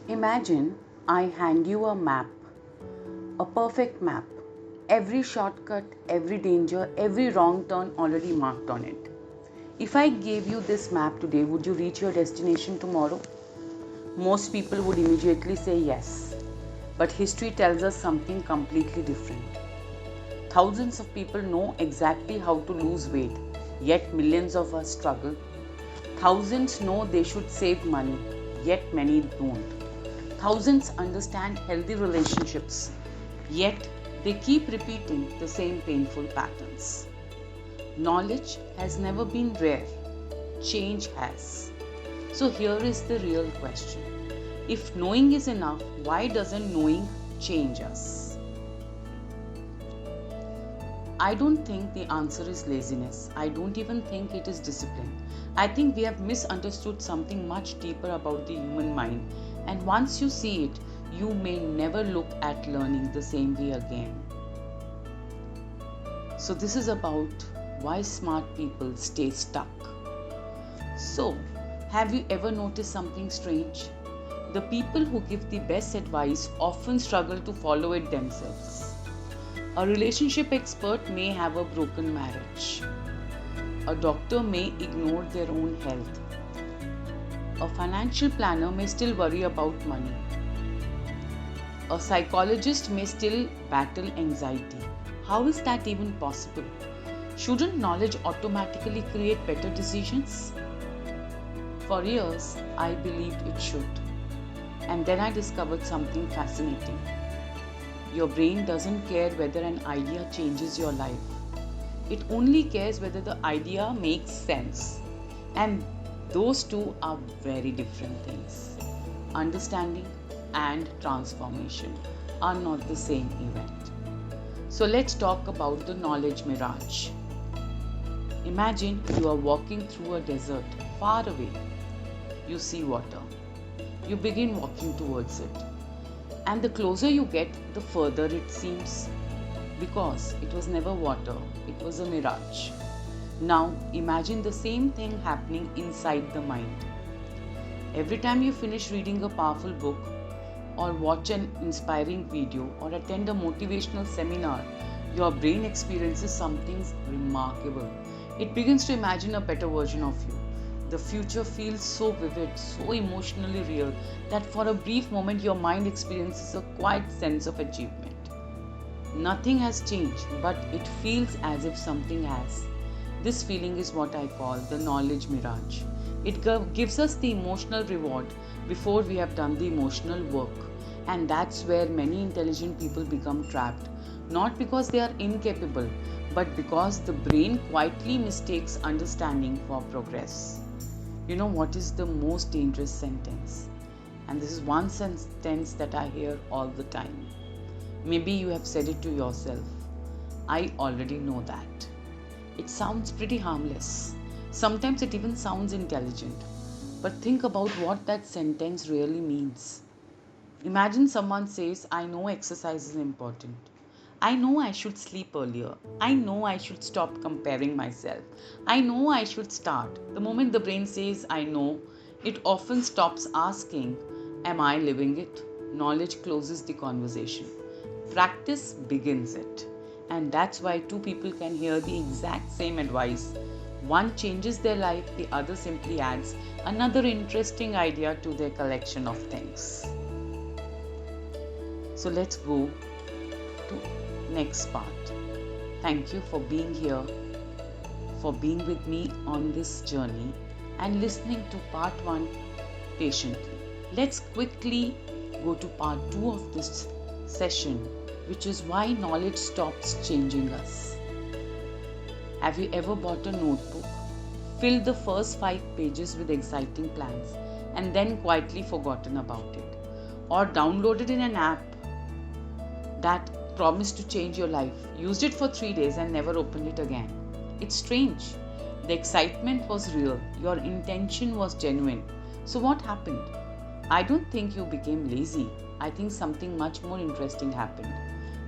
Imagine I hand you a map, a perfect map. Every shortcut, every danger, every wrong turn already marked on it. If I gave you this map today, would you reach your destination tomorrow? Most people would immediately say yes. But history tells us something completely different. Thousands of people know exactly how to lose weight, yet millions of us struggle. Thousands know they should save money, yet many don't. Thousands understand healthy relationships, yet they keep repeating the same painful patterns. Knowledge has never been rare, change has. So here is the real question. If knowing is enough, why doesn't knowing change us? I don't think the answer is laziness. I don't even think it is discipline. I think we have misunderstood something much deeper about the human mind, and once you see it, you may never look at learning the same way again. So, this is about why smart people stay stuck. So, have you ever noticed something strange? The people who give the best advice often struggle to follow it themselves. A relationship expert may have a broken marriage. A doctor may ignore their own health. A financial planner may still worry about money. A psychologist may still battle anxiety. How is that even possible? Shouldn't knowledge automatically create better decisions? For years, I believed it should. And then I discovered something fascinating. Your brain doesn't care whether an idea changes your life. It only cares whether the idea makes sense. And those two are very different things. Understanding and transformation are not the same event. So let's talk about the knowledge mirage. Imagine you are walking through a desert far away. You see water. You begin walking towards it. And the closer you get, the further it seems. Because it was never water, it was a mirage. Now imagine the same thing happening inside the mind. Every time you finish reading a powerful book, or watch an inspiring video, or attend a motivational seminar, your brain experiences something remarkable. It begins to imagine a better version of you. The future feels so vivid, so emotionally real, that for a brief moment your mind experiences a quiet sense of achievement. Nothing has changed, but it feels as if something has. This feeling is what I call the knowledge mirage. It gives us the emotional reward before we have done the emotional work. And that's where many intelligent people become trapped. Not because they are incapable, but because the brain quietly mistakes understanding for progress. You know what is the most dangerous sentence? And this is one sentence that I hear all the time. Maybe you have said it to yourself. I already know that. It sounds pretty harmless. Sometimes it even sounds intelligent. But think about what that sentence really means. Imagine someone says, I know exercise is important. I know I should sleep earlier. I know I should stop comparing myself. I know I should start. The moment the brain says, I know, it often stops asking, am I living it? Knowledge closes the conversation. Practice begins it. And that's why two people can hear the exact same advice. One changes their life, the other simply adds another interesting idea to their collection of things. So let's go to next part. Thank you for being here, for being with me on this journey and listening to part 1 patiently. Let's quickly go to part 2 of this session, which is why knowledge stops changing us. Have you ever bought a notebook, filled the first 5 pages with exciting plans, and then quietly forgotten about it? Or downloaded in an app that promised to change your life, used it for 3 days and never opened it again? It's strange. The excitement was real, your intention was genuine. So what happened? I don't think you became lazy. I think something much more interesting happened.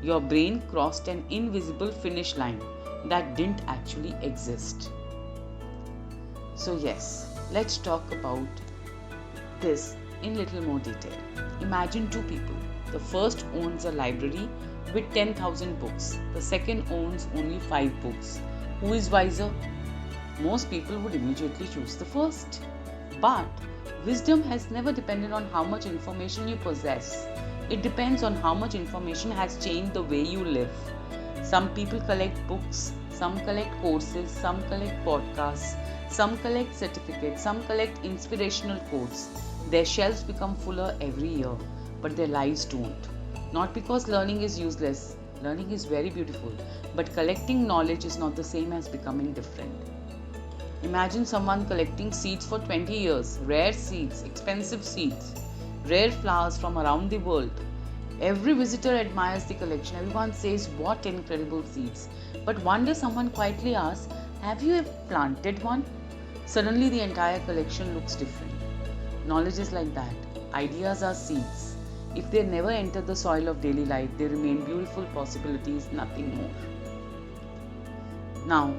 Your brain crossed an invisible finish line that didn't actually exist. So yes, let's talk about this in little more detail. Imagine two people. The first owns a library with 10,000 books. The second owns only 5 books. Who is wiser? Most people would immediately choose the first. But wisdom has never depended on how much information you possess. It depends on how much information has changed the way you live. Some people collect books, some collect courses, some collect podcasts, some collect certificates, some collect inspirational quotes. Their shelves become fuller every year, but their lives don't. Not because learning is useless, learning is very beautiful, but collecting knowledge is not the same as becoming different. Imagine someone collecting seeds for 20 years, rare seeds, expensive seeds, rare flowers from around the world. Every visitor admires the collection. Everyone says, "What incredible seeds." But one day someone quietly asks, "Have you ever planted one?" Suddenly the entire collection looks different. Knowledge is like that. Ideas are seeds. If they never enter the soil of daily life, they remain beautiful possibilities, nothing more. Now,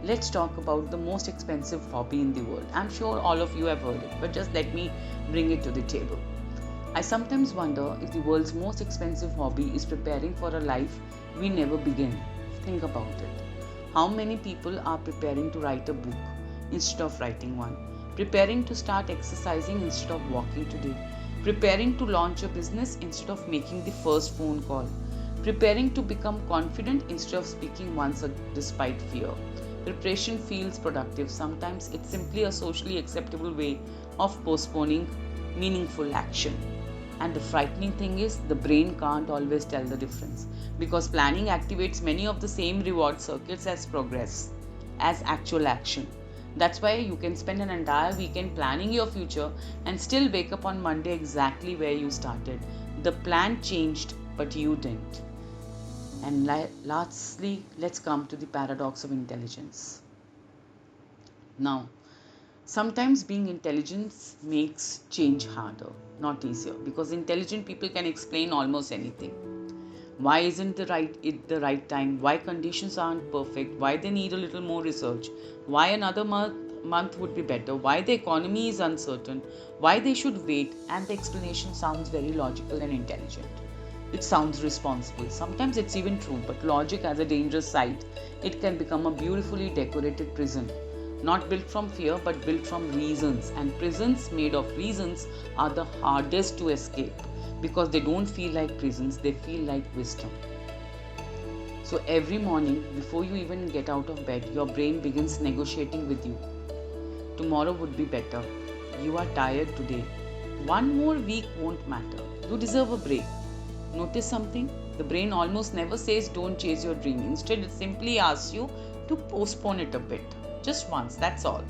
let's talk about the most expensive hobby in the world. I'm sure all of you have heard it, but just let me bring it to the table. I sometimes wonder if the world's most expensive hobby is preparing for a life we never begin. Think about it. How many people are preparing to write a book instead of writing one? Preparing to start exercising instead of walking today? Preparing to launch a business instead of making the first phone call? Preparing to become confident instead of speaking once despite fear? Preparation feels productive. Sometimes it's simply a socially acceptable way of postponing meaningful action. And the frightening thing is, the brain can't always tell the difference, because planning activates many of the same reward circuits as progress, as actual action. That's why you can spend an entire weekend planning your future and still wake up on Monday exactly where you started. The plan changed, but you didn't. And lastly, let's come to the paradox of intelligence. Now, sometimes being intelligent makes change harder, not easier, because intelligent people can explain almost anything. Why isn't it the right time? Why conditions aren't perfect? Why they need a little more research? Why another month would be better? Why the economy is uncertain? Why they should wait? And the explanation sounds very logical and intelligent. It sounds responsible. Sometimes it's even true, but logic has a dangerous side. It can become a beautifully decorated prison. Not built from fear, but built from reasons. And prisons made of reasons are the hardest to escape, because they don't feel like prisons, they feel like wisdom. So every morning, before you even get out of bed, your brain begins negotiating with you. Tomorrow would be better. You are tired today. One more week won't matter. You deserve a break. Notice something? The brain almost never says don't chase your dream. Instead, it simply asks you to postpone it a bit. Just once, that's all.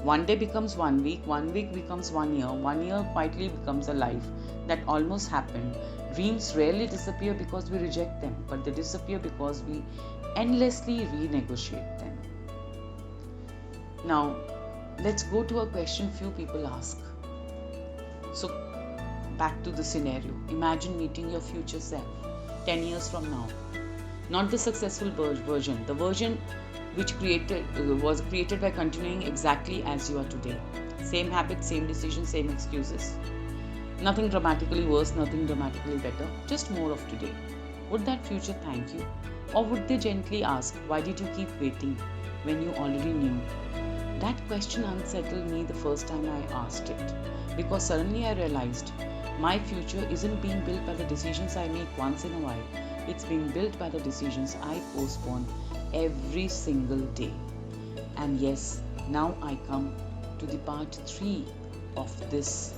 One day becomes 1 week becomes 1 year quietly becomes a life. That almost happened. Dreams rarely disappear because we reject them, but they disappear because we endlessly renegotiate them. Now, let's go to a question few people ask. So, back to the scenario. Imagine meeting your future self 10 years from now. Not the successful version, the version which was created by continuing exactly as you are today. Same habits, same decisions, same excuses. Nothing dramatically worse, nothing dramatically better, just more of today. Would that future thank you? Or would they gently ask, why did you keep waiting when you already knew? That question unsettled me the first time I asked it, because suddenly I realized my future isn't being built by the decisions I make once in a while. It's being built by the decisions I postpone every single day. And yes, now I come to the part 3 of this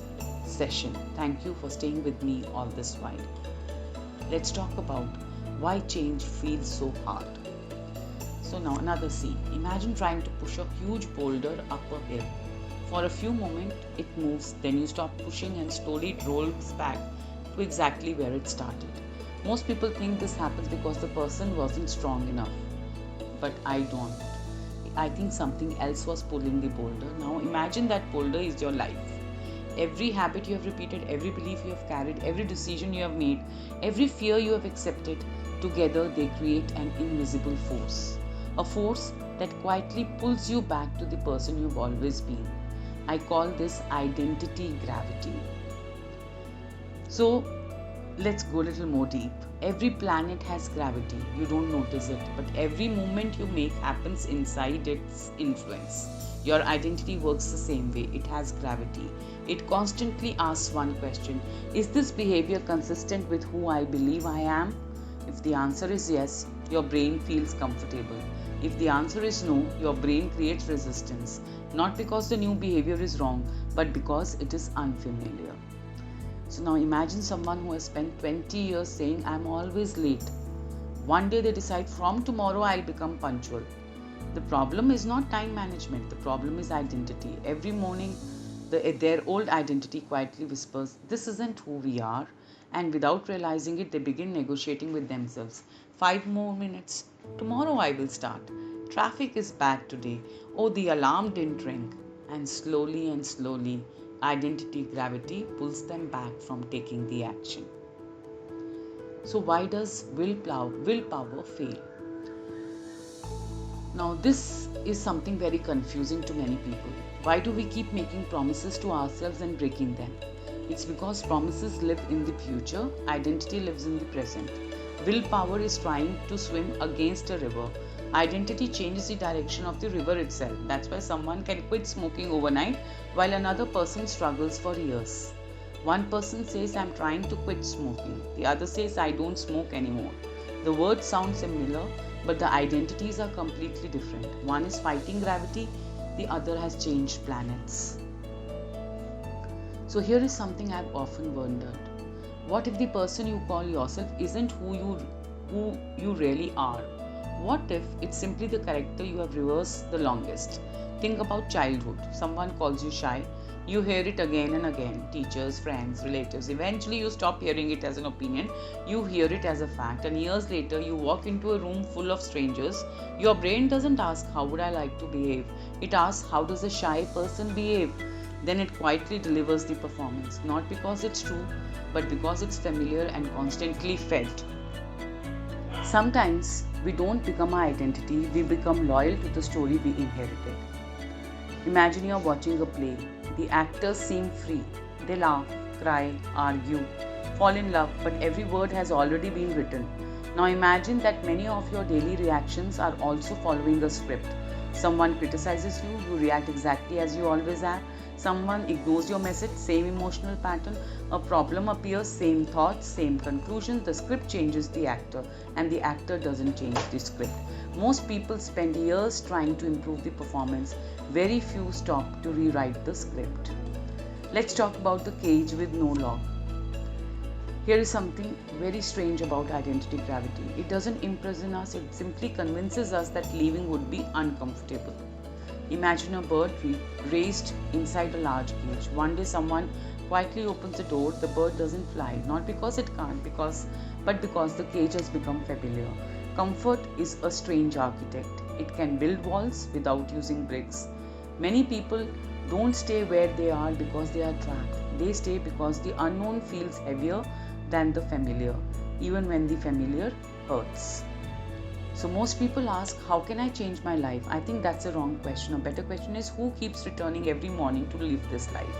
session. Thank you for staying with me all this while. Let's talk about why change feels so hard. So now another scene. Imagine trying to push a huge boulder up a hill. For a few moments it moves, then you stop pushing and slowly it rolls back to exactly where it started. Most people think this happens because the person wasn't strong enough. But I don't. I think something else was pulling the boulder. Now imagine that boulder is your life. Every habit you have repeated, every belief you have carried, every decision you have made, every fear you have accepted, together they create an invisible force. A force that quietly pulls you back to the person you've always been. I call this identity gravity. So let's go a little more deep. Every planet has gravity. You don't notice it, but every movement you make happens inside its influence. Your identity works the same way. It has gravity. It constantly asks one question: is this behavior consistent with who I believe I am? If the answer is yes, your brain feels comfortable. If the answer is no, your brain creates resistance. Not because the new behavior is wrong, but because it is unfamiliar. So now imagine someone who has spent 20 years saying, I'm always late. One day they decide, from tomorrow I'll become punctual. The problem is not time management, the problem is identity. Every morning, their old identity quietly whispers, this isn't who we are. And without realizing it, they begin negotiating with themselves. 5 more minutes. Tomorrow I will start. Traffic is bad today. Oh, the alarm didn't ring. And slowly, identity gravity pulls them back from taking the action. So why does willpower fail? Now this is something very confusing to many people. Why do we keep making promises to ourselves and breaking them? It's because promises live in the future, identity lives in the present. Willpower is trying to swim against a river. Identity changes the direction of the river itself. That's why someone can quit smoking overnight while another person struggles for years. One person says, I'm trying to quit smoking. The other says, I don't smoke anymore. The words sound similar, but the identities are completely different. One is fighting gravity, the other has changed planets. So here is something I've often wondered. What if the person you call yourself isn't who you really are? What if it's simply the character you have reversed the longest? Think about childhood. Someone calls you shy. You hear it again and again. Teachers, friends, relatives. Eventually you stop hearing it as an opinion. You hear it as a fact. And years later you walk into a room full of strangers. Your brain doesn't ask, how would I like to behave? It asks, how does a shy person behave? Then it quietly delivers the performance. Not because it's true, but because it's familiar and constantly fed. Sometimes we don't become our identity, we become loyal to the story we inherited. Imagine you're watching a play. The actors seem free. They laugh, cry, argue, fall in love, but every word has already been written. Now imagine that many of your daily reactions are also following a script. Someone criticizes you, you react exactly as you always have. Someone ignores your message, same emotional pattern. A problem appears, same thoughts, same conclusion. The script changes the actor, and the actor doesn't change the script. Most people spend years trying to improve the performance. Very few stop to rewrite the script. Let's talk about the cage with no lock. Here is something very strange about identity gravity. It doesn't imprison us, it simply convinces us that leaving would be uncomfortable. Imagine a bird raised inside a large cage. One day someone quietly opens the door, the bird doesn't fly, not because it can't, but because the cage has become familiar. Comfort is a strange architect. It can build walls without using bricks. Many people don't stay where they are because they are trapped. They stay because the unknown feels heavier than the familiar, even when the familiar hurts. So most people ask, how can I change my life? I think that's a wrong question. A better question is, who keeps returning every morning to live this life?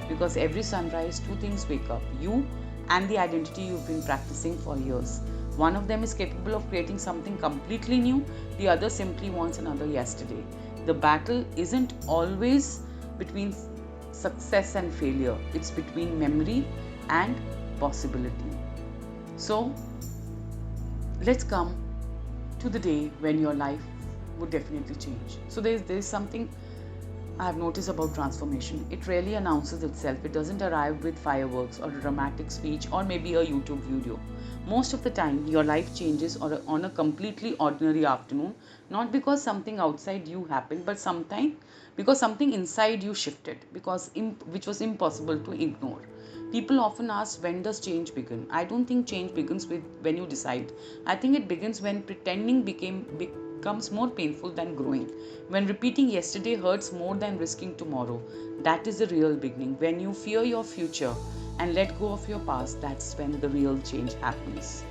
Because every sunrise, two things wake up: you and the identity you've been practicing for years. One of them is capable of creating something completely new. The other simply wants another yesterday. The battle isn't always between success and failure. It's between memory and possibility. So let's come to the day when your life would definitely change. So there's something I have noticed about transformation. It rarely announces itself. It doesn't arrive with fireworks or a dramatic speech or maybe a YouTube video. Most of the time, your life changes on a completely ordinary afternoon, not because something outside you happened, but sometimes because something inside you shifted, which was impossible to ignore. People often ask, when does change begin? I don't think change begins when you decide. I think it begins when pretending becomes more painful than growing. When repeating yesterday hurts more than risking tomorrow. That is the real beginning. When you fear your future and let go of your past, that's when the real change happens.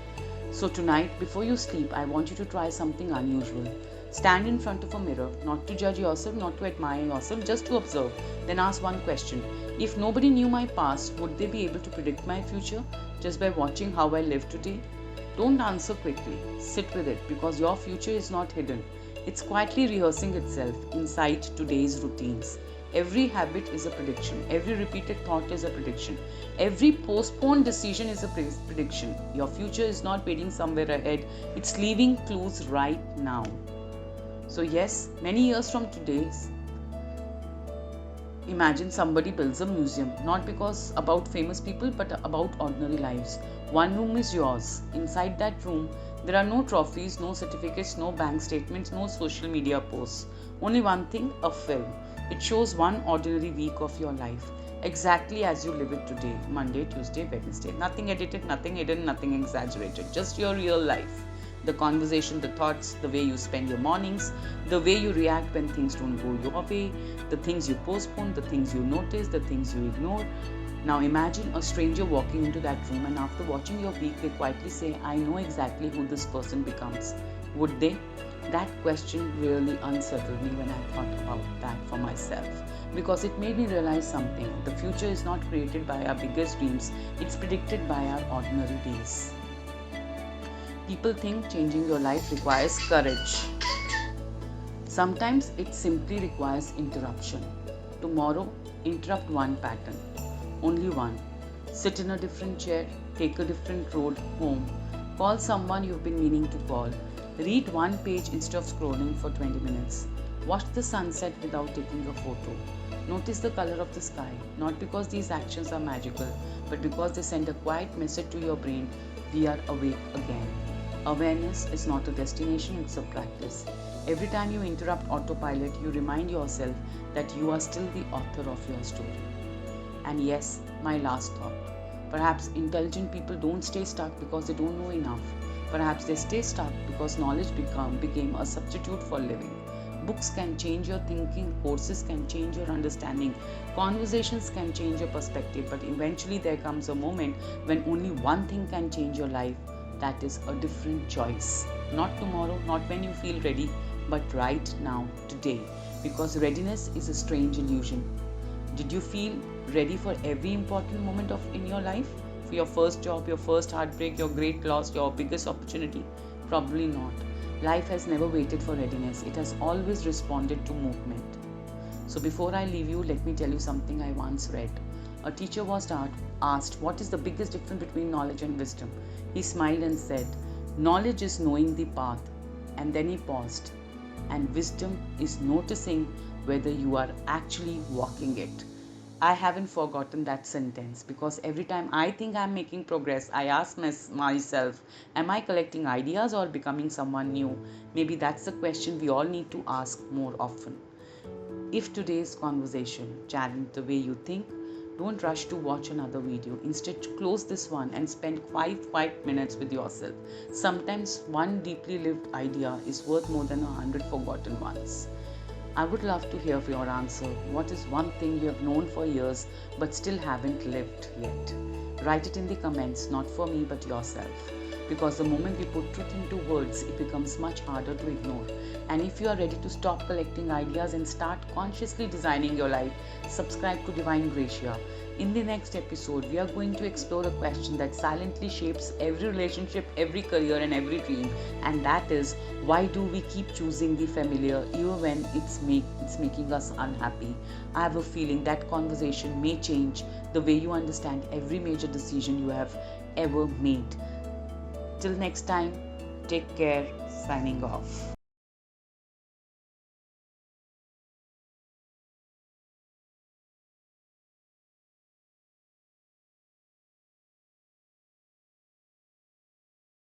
So tonight, before you sleep, I want you to try something unusual. Stand in front of a mirror, not to judge yourself, not to admire yourself, just to observe. Then ask one question: If nobody knew my past, would they be able to predict my future just by watching how I live today? Don't answer quickly. Sit with it because your future is not hidden. It's quietly rehearsing itself inside today's routines. Every habit is a prediction. Every repeated thought is a prediction. Every postponed decision is a prediction. Your future is not waiting somewhere ahead. It's leaving clues right now. So yes, many years from today, imagine somebody builds a museum, not because about famous people, but about ordinary lives. One room is yours. Inside that room, there are no trophies, no certificates, no bank statements, no social media posts. Only one thing, a film. It shows one ordinary week of your life, exactly as you live it today, Monday, Tuesday, Wednesday. Nothing edited, nothing hidden, nothing exaggerated, just your real life. The conversation, the thoughts, the way you spend your mornings, the way you react when things don't go your way, the things you postpone, the things you notice, the things you ignore. Now imagine a stranger walking into that room and after watching your week, they quietly say, I know exactly who this person becomes. Would they? That question really unsettled me when I thought about that for myself, because it made me realize something. The future is not created by our biggest dreams, it's predicted by our ordinary days. People think changing your life requires courage. Sometimes it simply requires interruption. Tomorrow, interrupt one pattern. Only one. Sit in a different chair, take a different road home, call someone you've been meaning to call, read one page instead of scrolling for 20 minutes, watch the sunset without taking a photo, notice the color of the sky, not because these actions are magical, but because they send a quiet message to your brain, we are awake again. Awareness is not a destination, it's a practice. Every time you interrupt autopilot, you remind yourself that you are still the author of your story. And yes, my last thought. Perhaps intelligent people don't stay stuck because they don't know enough. Perhaps they stay stuck because knowledge became a substitute for living. Books can change your thinking, courses can change your understanding, conversations can change your perspective, but eventually there comes a moment when only one thing can change your life. That is a different choice. Not tomorrow, not when you feel ready, but right now, today. Because readiness is a strange illusion. Did you feel ready for every important moment in your life? For your first job, your first heartbreak, your great loss, your biggest opportunity? Probably not. Life has never waited for readiness. It has always responded to movement. So before I leave you, let me tell you something I once read. A teacher was asked, what is the biggest difference between knowledge and wisdom? He smiled and said, knowledge is knowing the path. And then he paused. And wisdom is noticing whether you are actually walking it. I haven't forgotten that sentence because every time I think I'm making progress, I ask myself, am I collecting ideas or becoming someone new? Maybe that's the question we all need to ask more often. If today's conversation challenged the way you think, don't rush to watch another video. Instead, close this one and spend 5 quiet minutes with yourself. Sometimes one deeply lived idea is worth more than 100 forgotten ones. I would love to hear your answer. What is one thing you have known for years but still haven't lived yet? Write it in the comments, not for me but yourself. Because the moment we put truth into words, it becomes much harder to ignore. And if you are ready to stop collecting ideas and start consciously designing your life, subscribe to Diviine Gracia. In the next episode, we are going to explore a question that silently shapes every relationship, every career, and every dream. And that is, why do we keep choosing the familiar even when it's making us unhappy? I have a feeling that conversation may change the way you understand every major decision you have ever made. Till next time, take care. Signing off.